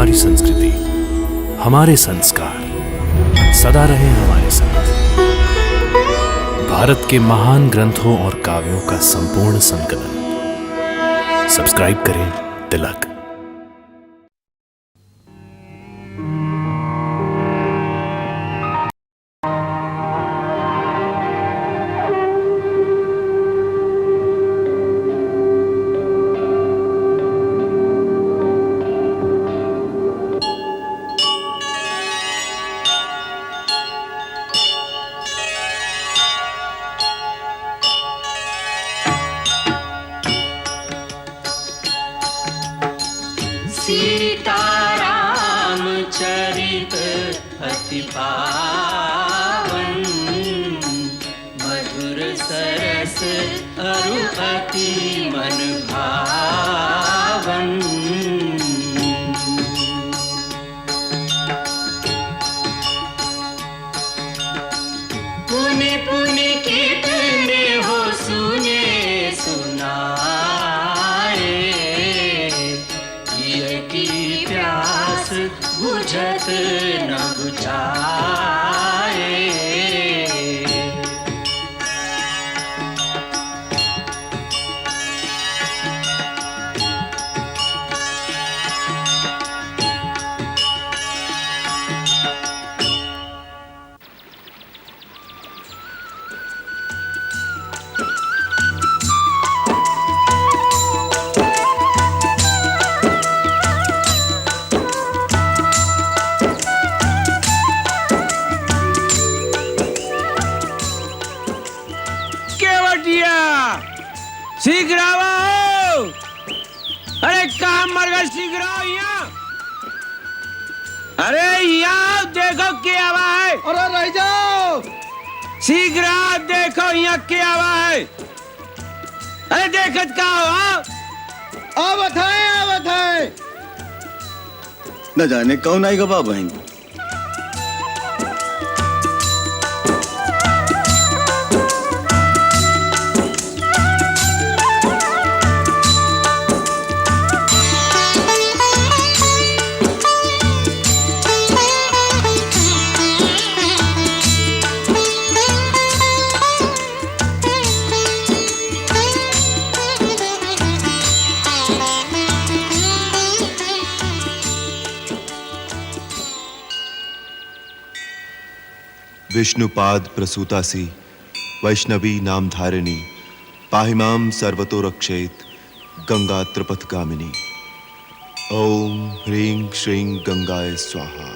हमारी संस्कृति, हमारे संस्कार सदा रहे हमारे साथ। भारत के महान ग्रंथों और काव्यों का संपूर्ण संकलन। सब्सक्राइब करें तिलक। सीताराम चरित अति पावन, मधुर सरस अरु अति मन भावन। पुनि पुनि कितने हो सुने सुनाए, की प्यास बुझत न बुझाए। शीघ्र आओ! अरे कहाँ मर गए? शीघ्र आओ यहाँ! अरे यहाँ देखो क्या हुआ है? अरे रह जाओ! शीघ्र आओ, देखो यहाँ क्या हुआ है? अरे देखत का हो? आवत है। न जाने कौन आएगा बा बहन। विष्णुपाद प्रसूतासी वैष्णवी नाम धारिणी, पाहिमाम सर्वतो रक्षेत गंगा त्रिपथगामिनी। ओम ह्रीं श्रीं गंगाय स्वाहा।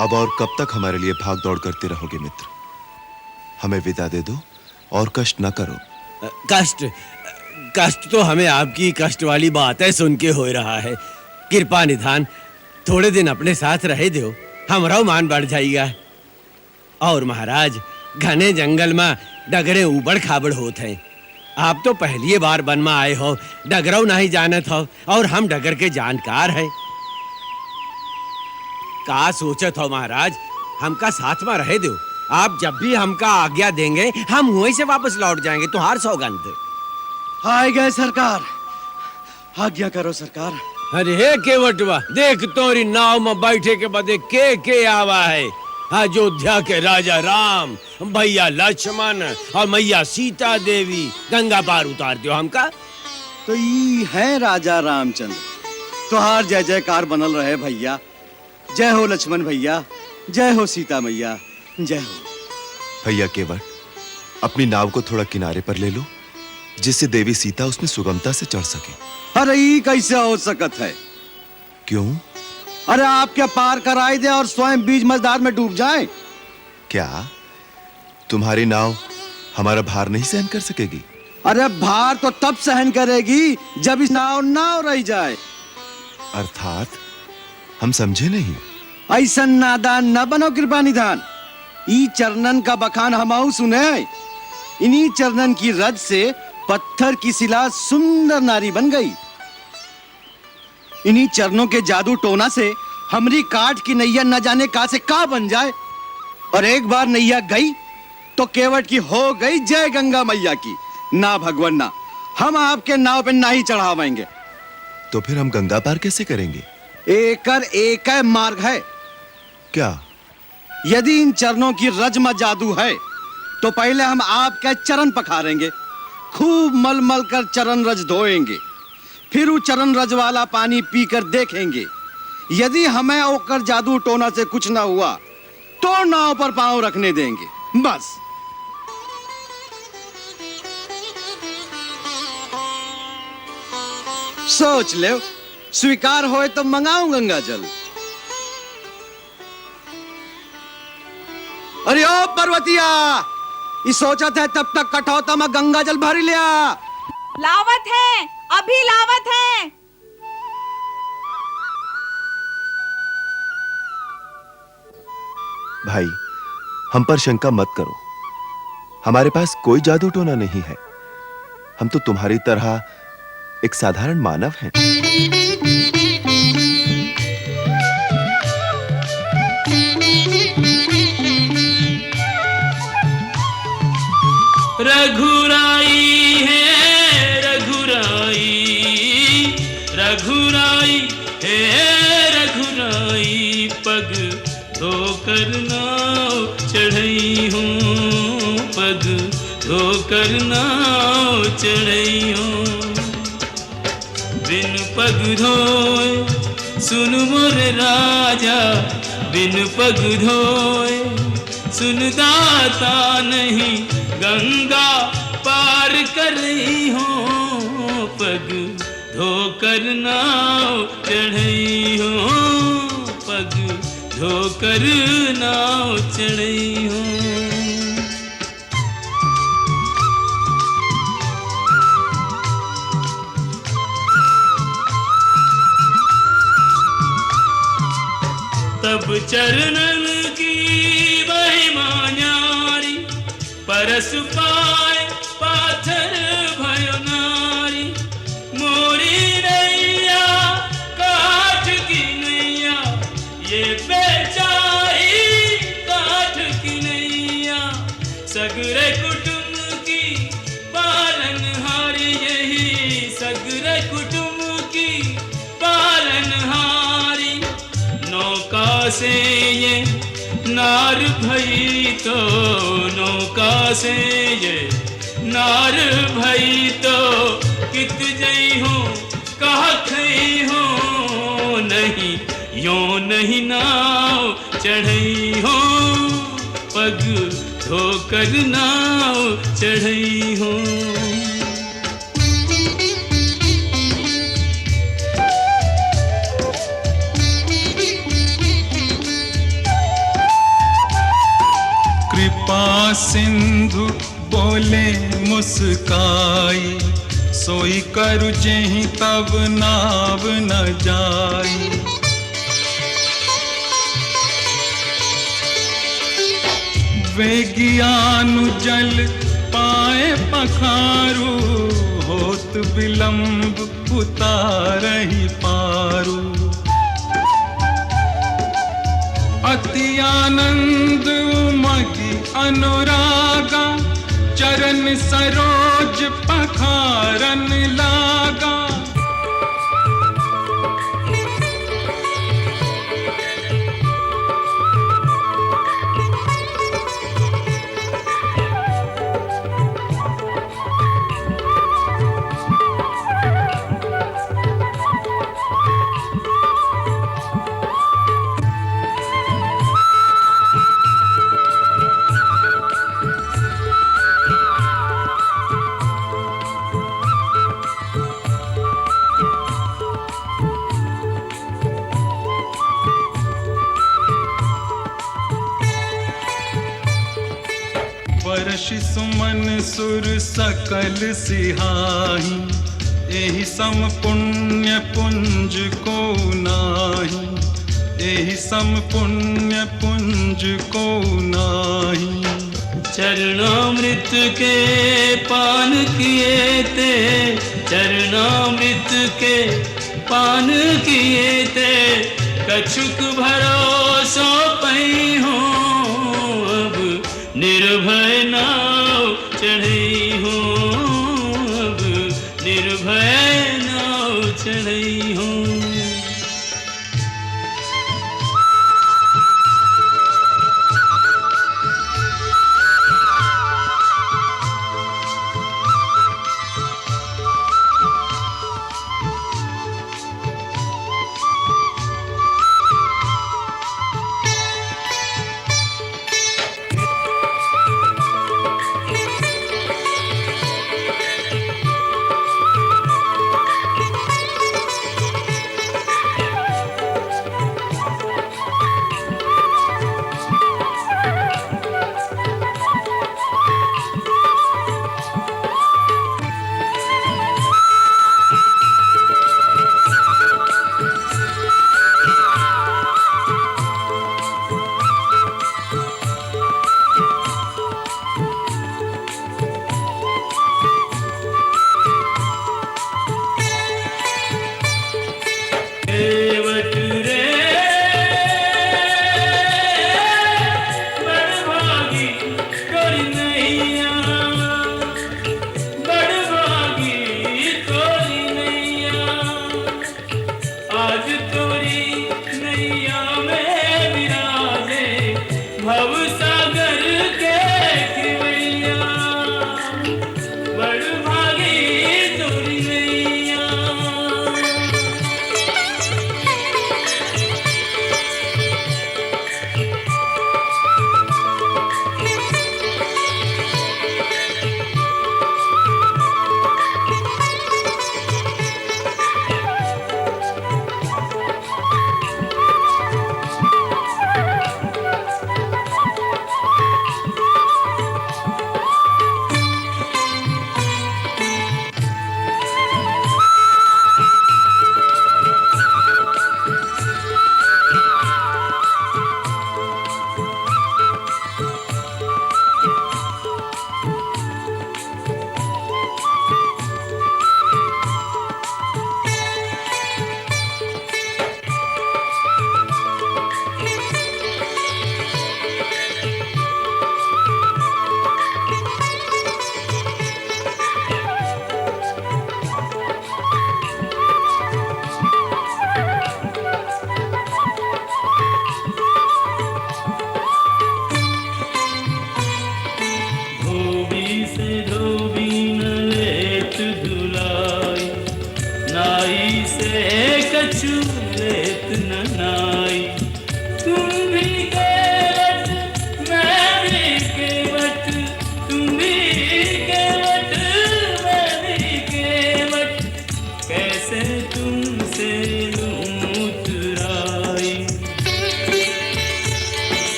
अब और कब तक हमारे लिए भाग दौड़ करते रहोगे मित्र? हमें विदा दे दो और कष्ट न करो। कष्ट तो हमें आपकी कष्ट वाली बातें सुन के हो रहा है। कृपा निधान थोड़े दिन अपने साथ रहे दो, हमारा मान बढ़ जाएगा। और महाराज, घने जंगल में डगरे उबड़ खाबड़ होते हैं। आप तो पहली बार वन में आए हो, डगरों नहीं जानत हो, और हम डगर के जानकार हैं। का सोचत हो महाराज, हमका साथ में रहे दो। आप जब भी हमका आज्ञा देंगे हम वहीं से वापस लौट जाएंगे, तुम्हार सौगंध। आए गए सरकार, आज्ञा करो सरकार। अरे हे केवटवा, देख तोरी नाव में बैठे के बदे के आवा है। अयोध्या के राजा राम, भैया लक्ष्मण और मैया सीता देवी गंगा पार उतार दो हमका। तो ये है राजा रामचंद्र, तुहार जय जयकार बनल रहे भैया। जय हो लक्ष्मण भैया, जय हो सीता मैया, जय हो। भैया केवट, अपनी नाव को थोड़ा किनारे पर ले लो, जिससे देवी सीता उसमें सुगमता से चढ़ सके। अरे ये कैसे हो सकत है? क्यों? अरे आप क्या पार कराई दे और स्वयं बीच मझधार में डूब जाए? क्या तुम्हारी नाव हमारा भार नहीं सहन कर सकेगी? अरे भार तो तब सहन करेगी जब इस नाव रह जाए। अर्थात हम समझे नहीं। ऐसा नादान न बनो कृपा निधान। ई चरणन का बखान हमाऊ सुने। इन्हीं चरणन की रज से पत्थर की शिला सुंदर नारी बन गई। इन्हीं चरणों के जादू टोना से हमरी काट की नैया न जाने का से का बन जाए। और एक बार नैया गई तो केवट की हो गई जय गंगा मैया की। ना भगवान ना, हम आपके नाव पे ना ही चढ़ावेंगे। तो फिर हम गंगा पार कैसे करेंगे? एक मार्ग है। क्या? यदि इन चरणों की रज में जादू है तो पहले हम आपके चरण पखारेंगे, खूब मल मल कर चरण रज धोएंगे, फिर वो चरण रज वाला पानी पीकर देखेंगे। यदि हमें ओकर जादू टोना से कुछ ना हुआ तो नाव पर पांव रखने देंगे, बस। सोच ले, स्वीकार होए तो मंगाऊं गंगा जल। अरे ओ पर्वतिया, ये सोचत है तब तक कठौता में गंगा जल भर लिया। लावत है, अभी लावत है। भाई, हम पर शंका मत करो। हमारे पास कोई जादू टोना नहीं है। हम तो तुम्हारी तरह एक साधारण मानव हैं। रघुराई है रघुराई, रघुराई है रघुराई, पग धोकर नाव चढ़ई हूँ, पग धोकर नाव चढ़ई हूँ। बिन पग धोए सुन मोर राजा, बिन पग धोए सुन दाता नहीं गंगा पार कर रही हूँ, पग धोकर नाव चढ़ई हूँ, पग धोकर नाव चढ़ई हूँ। तब चरणन की महिमा न्यारी, परस पाए पाथर भयो नारी। मोरी नैया काठ की नैया, ये बेचारी काठ की नैया। सगरे कुटुंब की पालनहारी, यही सगरे कुटुंब की पालनहारी। नौका से ये नार भई तो, नौका से ये नार भई तो, कित जई हूँ कहा खई हूँ, नहीं यो नहीं नाव चढ़ई हूँ, पग धोकर नाव चढ़ई हूँ। कृपा सिंधु बोले मुस्काई, सोई करु जेहि तब नाव न जाई। वे ज्ञानु जल पाए पखारू, होत विलंब उतारहि पारू। अति आनंद उमगी अनुरागा, चरण सरोज पखारन लागा। वर्षि सुमन सुर सकल सिहाही, एहि सम पुण्य पुंज को नाही। एहि सम पुण्य पुंज को नाही। चरणामृत के पान किए ते, चरणामृत के पान किए ते, कछुक भरोसो पई हो, अब निर्भय नाव चढ़ई हो, अब निर्भय नाव चढ़ई हो।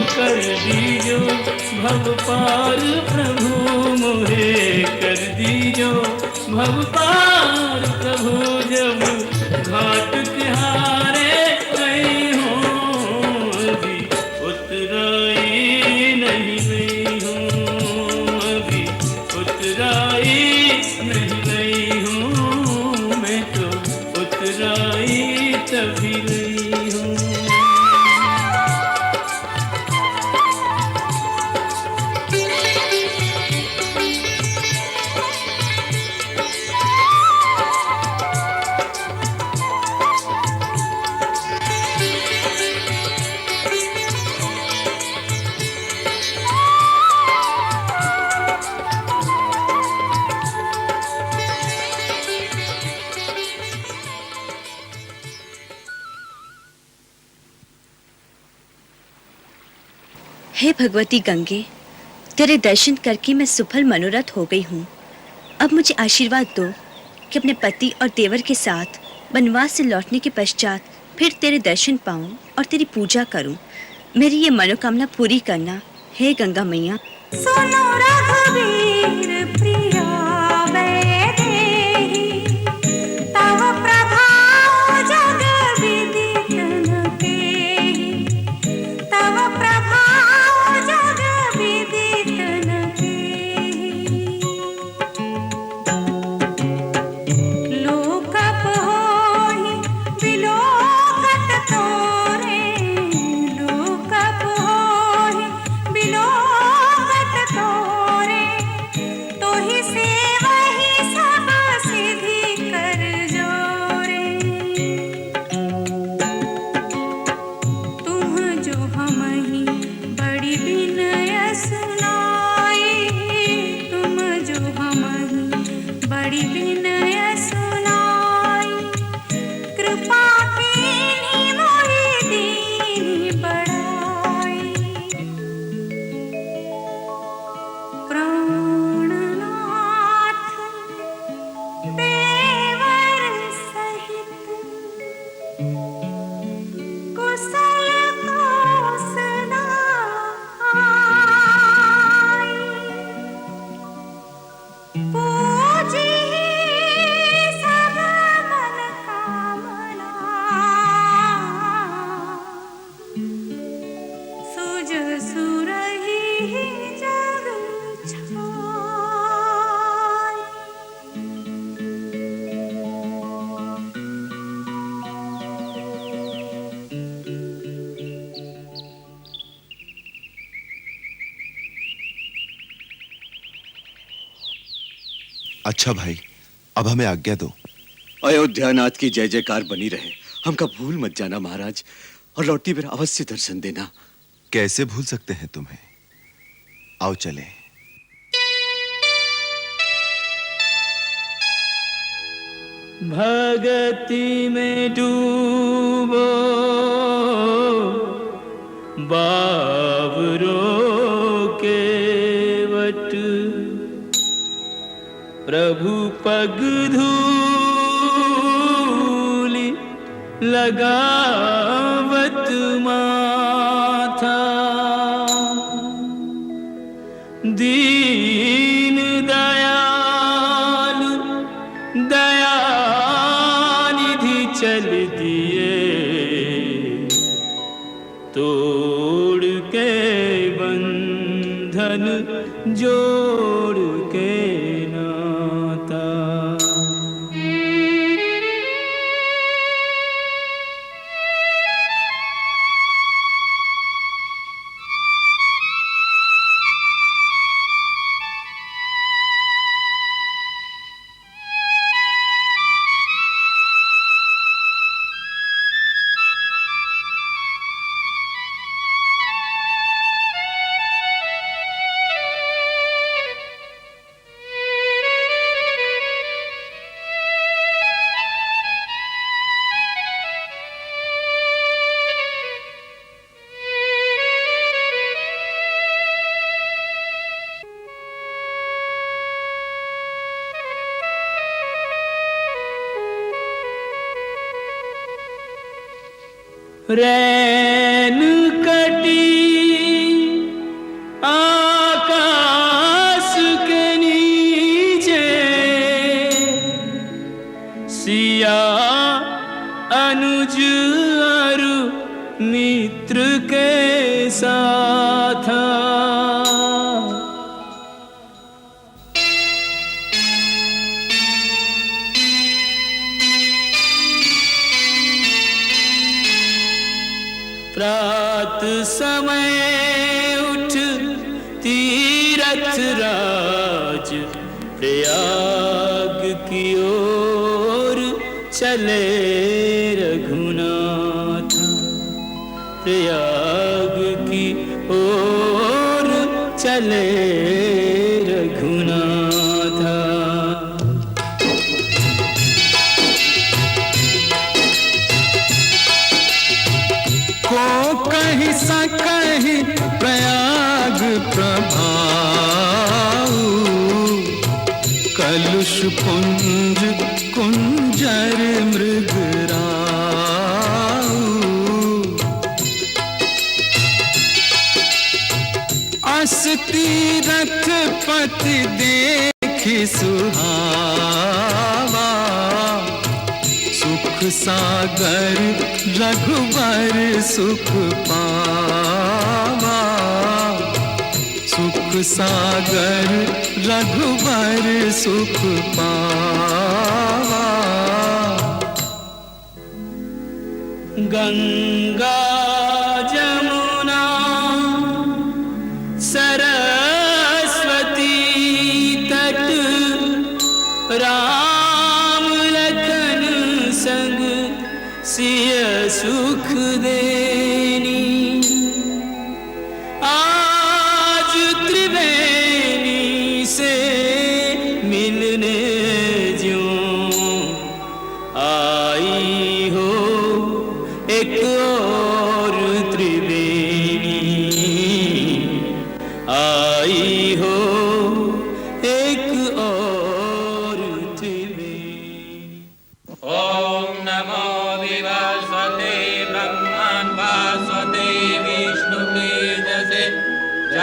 कर दीजो भव पार प्रभु मोहे कर दीजो भव पार प्रभु जब घाट तिहारे गई हूँ अभी उतराई नहीं हूँ अभी उतराई नहीं हूँ मैं तो उतराई तभी नहीं हूँ। हे भगवती गंगे, तेरे दर्शन करके मैं सुफल मनोरथ हो गई हूँ। अब मुझे आशीर्वाद दो कि अपने पति और देवर के साथ वनवास से लौटने के पश्चात फिर तेरे दर्शन पाऊँ और तेरी पूजा करूँ। मेरी ये मनोकामना पूरी करना, हे गंगा मैया। सुनो रघुवीर प्रिया वैदेही, तव प्रभाव हम ही बड़ी विनय सुनाई, तुम जो हम ही बड़ी विनय सुनाई। कृपा कीनी मोहि दीनी बड़ाई, प्राणनाथ देवर सहित कुशल कोसला आई। पूजी सब मन कामना, सुज सुरही जग छाई। अच्छा भाई, अब हमें आज्ञा दो। अयोध्यानाथ की जय जयकार बनी रहे। हमका भूल मत जाना महाराज, और लौटती फिर अवश्य दर्शन देना। कैसे भूल सकते हैं तुम्हें? आओ चले। भगति में डूबो बावरों के वट, प्रभु पग धूलि लगावत माथा। दीन दयालु दयानिधि चल दिए, तोड़ के बंधन जोड़ के नाता। रैन कटी आकाश के नीचे, सिया अनुज अरु मित्र के साथ। प्रात समय उठ तीरथ राज, प्रयाग की ओर चले रघुनाथ। प्रयाग की ओर चले रघुनाथ। को कहीं सकहीं प्रयाग प्रभाऊ, कलुष पुंज कुंजर मृगराऊ। अस्ति रथ पति देखि सुहावा, सुख सागर रघुबर सुख पावा। सुख सागर रघुबर सुख पावा। गंगा जमुना सरस्वती तट, राम लखन संग सिय सुख देनी।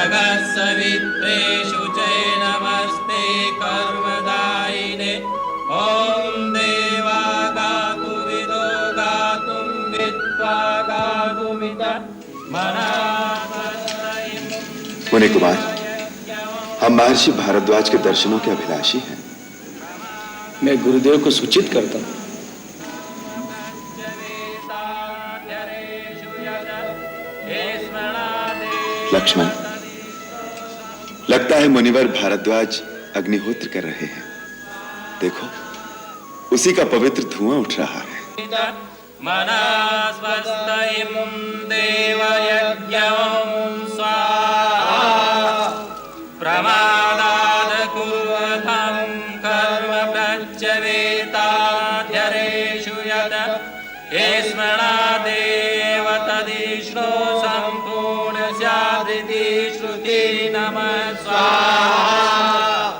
जगत्सवित्रे शुचे नमस्ते कर्मदायिने ॐ देवा गातु विदो गातुं विद्वा गातुमित मुनि कुमार, हम महर्षि भारद्वाज के दर्शनों के अभिलाषी हैं। मैं गुरुदेव को सूचित करता हूँ। लक्ष्मण, लगता है मुनिवर भारद्वाज अग्निहोत्र कर रहे हैं। देखो, उसी का पवित्र धुआं उठ रहा है। मनास्वस्तयं देवयज्ञं स्वाहा प्रमादाद कुर्वतं कर्म प्रत्यवेताध्यरेषु यत् स्मरादेव तदिष्णो सम्पूर्ण स्यादिति श्रुति नमः स्वाहा।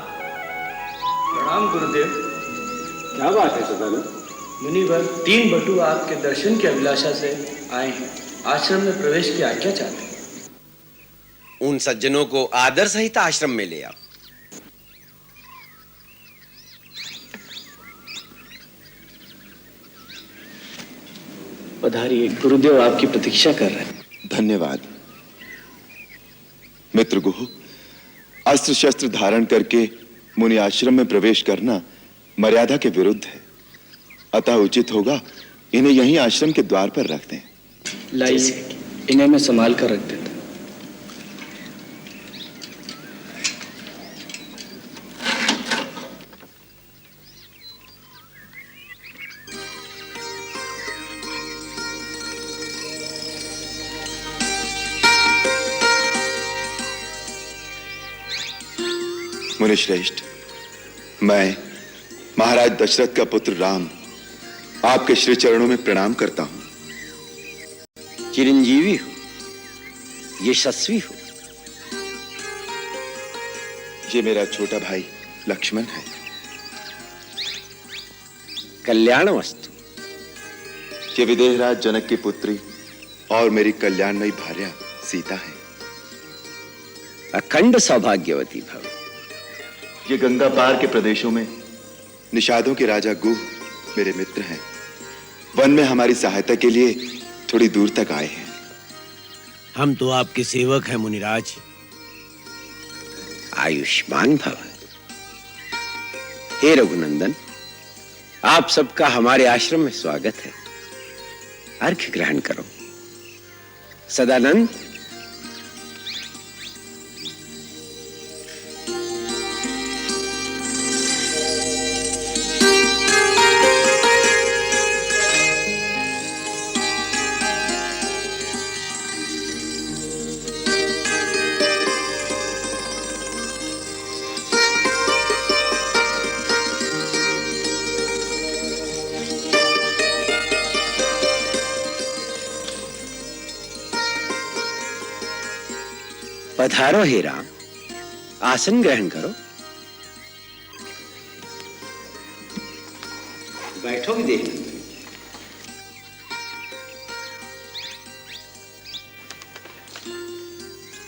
प्रणाम गुरुदेव। क्या बात है सदानंद? मुनिवर 3 बटु आपके दर्शन की अभिलाषा से आए हैं। आश्रम में प्रवेश की आज्ञा चाहते हैं। उन सज्जनों को आदर सहित आश्रम में ले आओ। पधारिए, गुरुदेव आपकी प्रतीक्षा कर रहे हैं। धन्यवाद। मित्र गुहु, अस्त्र शस्त्र धारण करके मुनि आश्रम में प्रवेश करना मर्यादा के विरुद्ध है। अतः उचित होगा इन्हें यहीं आश्रम के द्वार पर रख दें। लाइए, इन्हें मैं संभाल कर रख देता। मुनिश्रेष्ठ, मैं महाराज दशरथ का पुत्र राम आपके श्री चरणों में प्रणाम करता हूं। चिरंजीवी हो, यशस्वी हो। ये मेरा छोटा भाई लक्ष्मण है। कल्याणमस्तु। ये विदेहराज जनक की पुत्री और मेरी कल्याणमयी भार्या सीता है। अखंड सौभाग्यवती भव। ये गंगा पार के प्रदेशों में निषादों के राजा गुह मेरे मित्र हैं। वन में हमारी सहायता के लिए थोड़ी दूर तक आए हैं। हम तो आपके सेवक हैं मुनिराज। आयुष्मान भव। हे रघुनंदन, आप सबका हमारे आश्रम में स्वागत है। अर्घ्य ग्रहण करो। सदानंद, पधारो हे राम, आसन ग्रहण करो। बैठो भी देख।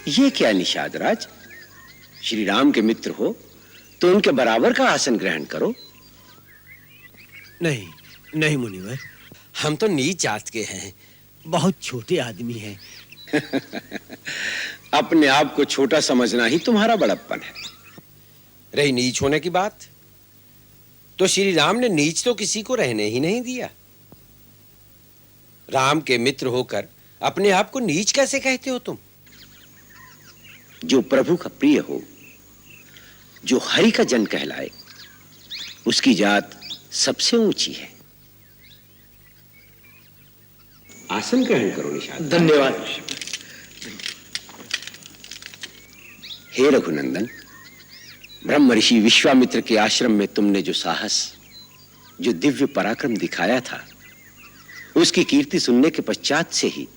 ये क्या निषाद राज, श्री राम के मित्र हो तो उनके बराबर का आसन ग्रहण करो। नहीं नहीं मुनिवर, हम तो नीच जात के हैं, बहुत छोटे आदमी हैं। अपने आप को छोटा समझना ही तुम्हारा बड़प्पन है। रही नीच होने की बात, तो श्री राम ने नीच तो किसी को रहने ही नहीं दिया। राम के मित्र होकर अपने आप को नीच कैसे कहते हो तुम? जो प्रभु का प्रिय हो, जो हरि का जन कहलाए, उसकी जात सबसे ऊंची है। आसन ग्रहण करो निषाद। धन्यवाद। हे रघुनंदन, ब्रह्म ऋषि विश्वामित्र के आश्रम में तुमने जो साहस, जो दिव्य पराक्रम दिखाया था, उसकी कीर्ति सुनने के पश्चात से ही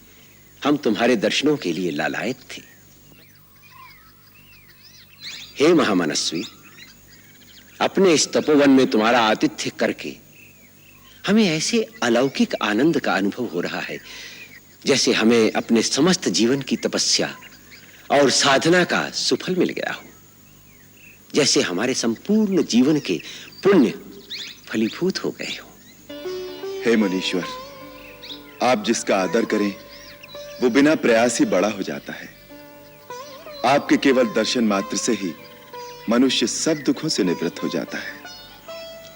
हम तुम्हारे दर्शनों के लिए लालायत थे। हे महामनस्वी, अपने इस तपोवन में तुम्हारा आतिथ्य करके हमें ऐसे अलौकिक आनंद का अनुभव हो रहा है, जैसे हमें अपने समस्त जीवन की तपस्या और साधना का सुफल मिल गया हो, जैसे हमारे संपूर्ण जीवन के पुण्य फलीभूत हो गए हो। हे मुनीश्वर, आप जिसका आदर करें वो बिना प्रयास ही बड़ा हो जाता है। आपके केवल दर्शन मात्र से ही मनुष्य सब दुखों से निवृत्त हो जाता है।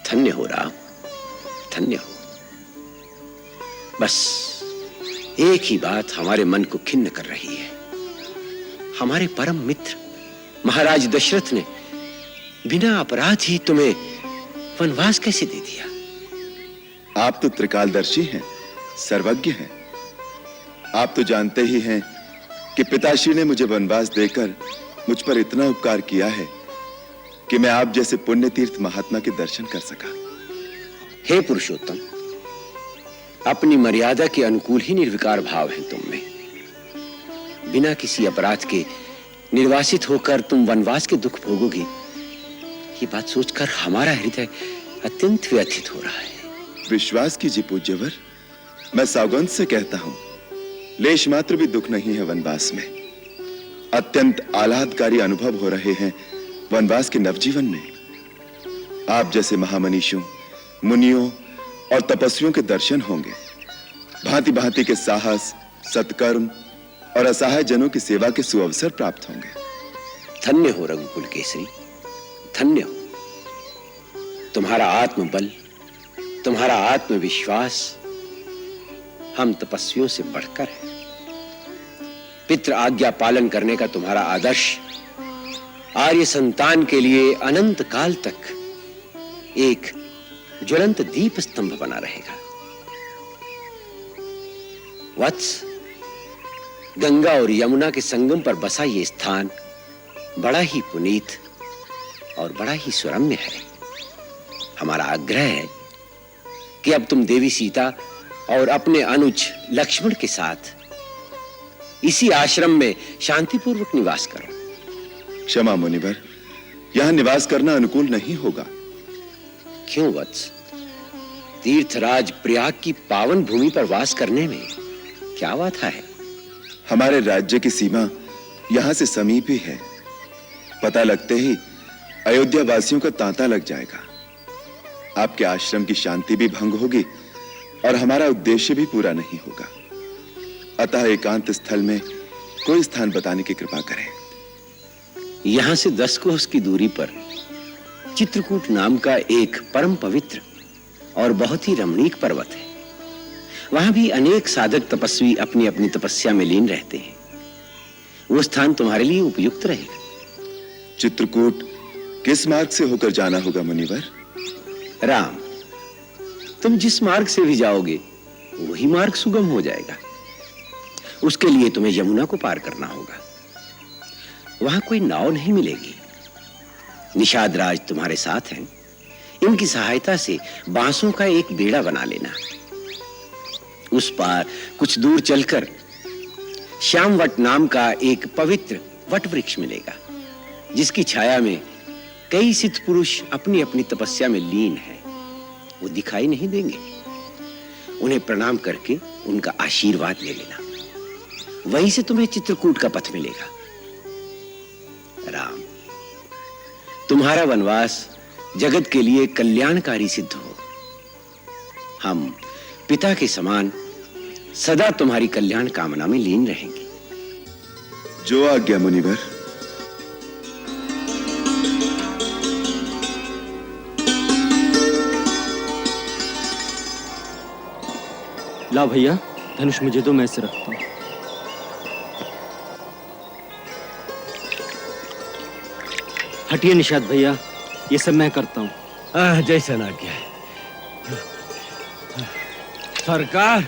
धन्य हो राम, धन्य हो। बस एक ही बात हमारे मन को खिन्न कर रही है। हमारे परम मित्र महाराज दशरथ ने बिना अपराध ही तुम्हें वनवास कैसे दे दिया? आप तो त्रिकालदर्शी हैं, सर्वज्ञ हैं। आप तो जानते ही हैं कि पिताश्री ने मुझे वनवास देकर मुझ पर इतना उपकार किया है कि मैं आप जैसे पुण्य तीर्थ महात्मा के दर्शन कर सका। हे पुरुषोत्तम, अपनी मर्यादा के अनुकूल ही निर्विकार भाव है तुम में। बिना किसी अपराध के निर्वासित होकर तुम वनवास के दुख भोगोगे, ये बात सोचकर हमारा हृदय अत्यंत व्यथित हो रहा है। विश्वास कीजिए पूज्यवर, मैं सौगंध से कहता हूं, लेश मात्र भी दुख नहीं है वनवास में। अत्यंत आह्लादकारी अनुभव हो रहे हैं वनवास के नवजीवन में। आप जैसे महामनीषों, मुनियों और तपस्वियों के दर्शन होंगे। भांति भांति के साहस, सत्कर्म और असहाय जनों की सेवा के सुअवसर प्राप्त होंगे। धन्य हो रघुकुल केसरी, धन्य हो। तुम्हारा आत्मबल, तुम्हारा आत्मविश्वास हम तपस्वियों से बढ़कर है। पितृ आज्ञा पालन करने का तुम्हारा आदर्श आर्य संतान के लिए अनंत काल तक एक ज्वलंत दीप स्तंभ बना रहेगा। वत्स, गंगा और यमुना के संगम पर बसा ये स्थान बड़ा ही पुनीत और बड़ा ही सुरम्य है। हमारा आग्रह है कि अब तुम देवी सीता और अपने अनुज लक्ष्मण के साथ इसी आश्रम में शांतिपूर्वक निवास करो। क्षमा मुनिवर, यहां निवास करना अनुकूल नहीं होगा। क्यों वत्स? तीर्थराज प्रयाग की पावन भूमि पर वास करने में क्या बाधा है? हमारे राज्य की सीमा यहां से समीप ही है। पता लगते ही अयोध्या वासियों का तांता लग जाएगा। आपके आश्रम की शांति भी भंग होगी और हमारा उद्देश्य भी पूरा नहीं होगा। अतः एकांत स्थल में कोई स्थान बताने की कृपा करें। यहां से 10 कोस की दूरी पर चित्रकूट नाम का एक परम पवित्र और बहुत ही रमणीक पर्वत है। वहां भी अनेक साधक तपस्वी अपनी अपनी तपस्या में लीन रहते हैं। वो स्थान तुम्हारे लिए उपयुक्त रहेगा। चित्रकूट किस मार्ग से होकर जाना होगा मुनिवर? राम, तुम जिस मार्ग से भी जाओगे वही मार्ग सुगम हो जाएगा। उसके लिए तुम्हें यमुना को पार करना होगा। वहां कोई नाव नहीं मिलेगी। निषाद राज तुम्हारे साथ हैं। इनकी सहायता से बांसों का एक बेड़ा बना लेना। उस पार कुछ दूर चलकर श्यामवट नाम का एक पवित्र वट वृक्ष मिलेगा, जिसकी छाया में कई सिद्ध पुरुष अपनी अपनी तपस्या में लीन हैं। वो दिखाई नहीं देंगे। उन्हें प्रणाम करके उनका आशीर्वाद ले लेना। वहीं से तुम्हें चित्रकूट का पथ मिलेगा। राम, तुम्हारा वनवास जगत के लिए कल्याणकारी सिद्ध हो। हम पिता के समान सदा तुम्हारी कल्याण कामना में लीन रहेंगे। जो आज्ञा मुनिवर। ला भैया, धनुष मुझे दो, मैं इसे रखता हूं। हटिए निषाद भैया, ये सब मैं करता हूं। जैसा ना क्या सरकार,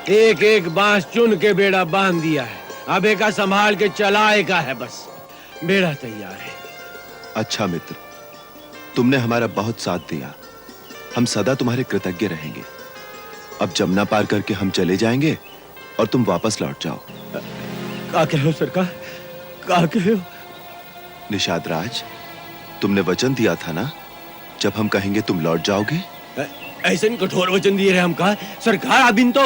एक एक बांस चुन के बेड़ा बांध दिया है। अब एक संभाल के चलाए का है। बस बेड़ा तैयार है। अच्छा मित्र, तुमने हमारा बहुत साथ दिया। हम सदा तुम्हारे कृतज्ञ रहेंगे। अब जमुना पार करके हम चले जाएंगे और तुम वापस लौट जाओ। क्या कह हो सरकार? क्या कह हो? निषाद राज, तुमने वचन दिया था ना, जब हम कहेंगे तुम लौट जाओगे। ऐसे कठोर वचन दिए रहे हम कहा सरकार। अब इन तो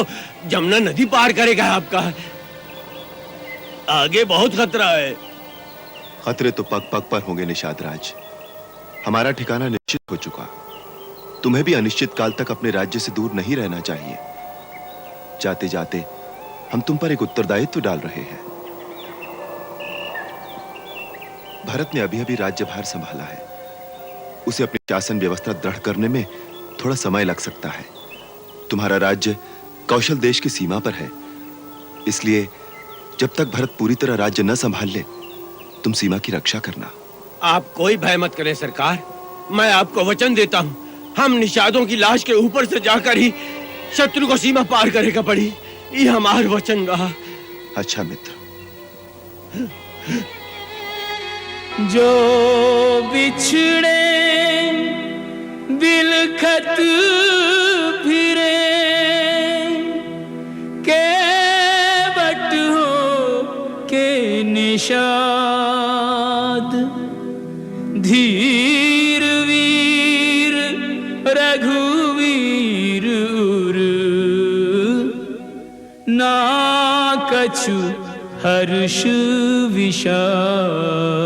जमुना नदी पार करेगा आपका। आगे बहुत खतरा है। खतरे तो पग पग पर होंगे निषाद राज। हमारा ठिकाना निश्चित हो चुका। तुम्हें भी अनिश्चित काल तक अपने राज्य से दूर नहीं रहना चाहिए। जाते जाते हम तुम पर एक उत्तरदायित्व डाल रहे हैं। भरत ने अभी अभी राज्यभार संभाला है। उसे अपनी शासन व्यवस्था दृढ़ करने में थोड़ा समय लग सकता है। तुम्हारा राज्य कौशल देश की सीमा पर है, इसलिए जब तक भरत पूरी तरह राज्य न संभाल ले, तुम सीमा की रक्षा करना। आप कोई भय मत करें सरकार, मैं आपको वचन देता हूँ, हम निषादों की लाश के ऊपर से जाकर ही शत्रु को सीमा पार करेगा पड़ी। ये हमार वचन रहा। अच्छा मित्र। जो बिछड़े बिलखत फिरे के बट हो के निषाद, धीर वीर रघुवीर उर ना कछु हर्ष विषाद।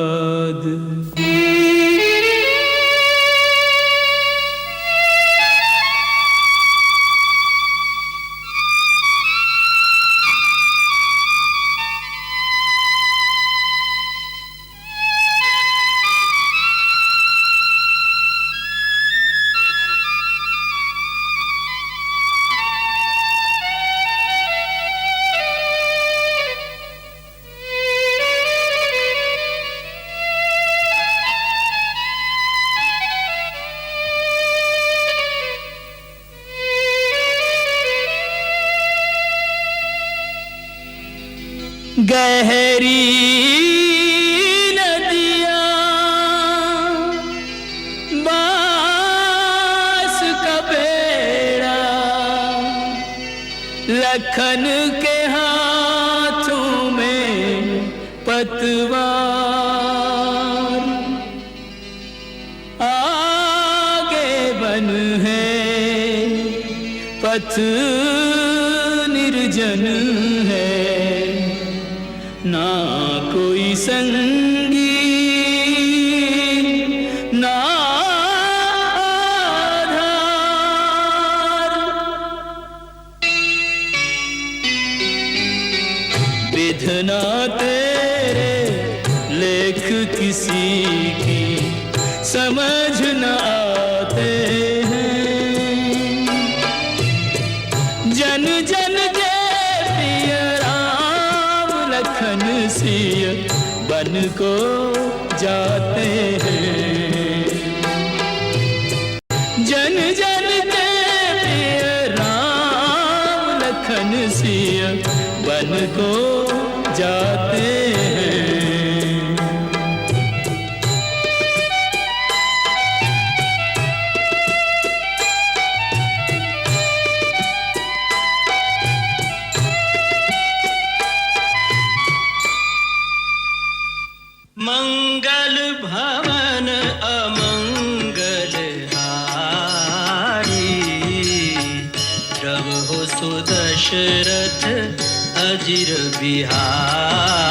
गहरी नदियाँ बास का बेड़ा, लखन के हाथों में पतवार, आगे बन है पथ निर्जन है, ना कोई संगी ना आधार। विधना तेरे लेख किसी की समझ न आते हैं, जन जन के प्रिय राम लखन सिय बन को जाते हैं, जन जन के प्रिय राम लखन सिय बन को जाते हैं। मंगल भवन अमंगल हारी, रहो सुदशरथ अजिर बिहारी।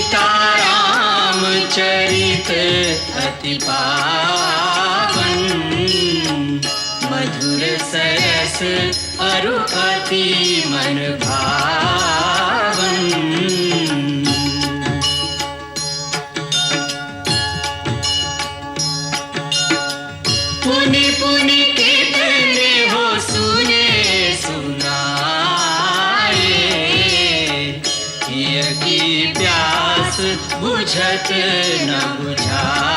सीताराम चरित अति पावन, मधुर सरस अरु अति मन भावन। पुनि पुनि कितने हो सुने सुनाए, हिय की प्यास बुझत न बुझाए।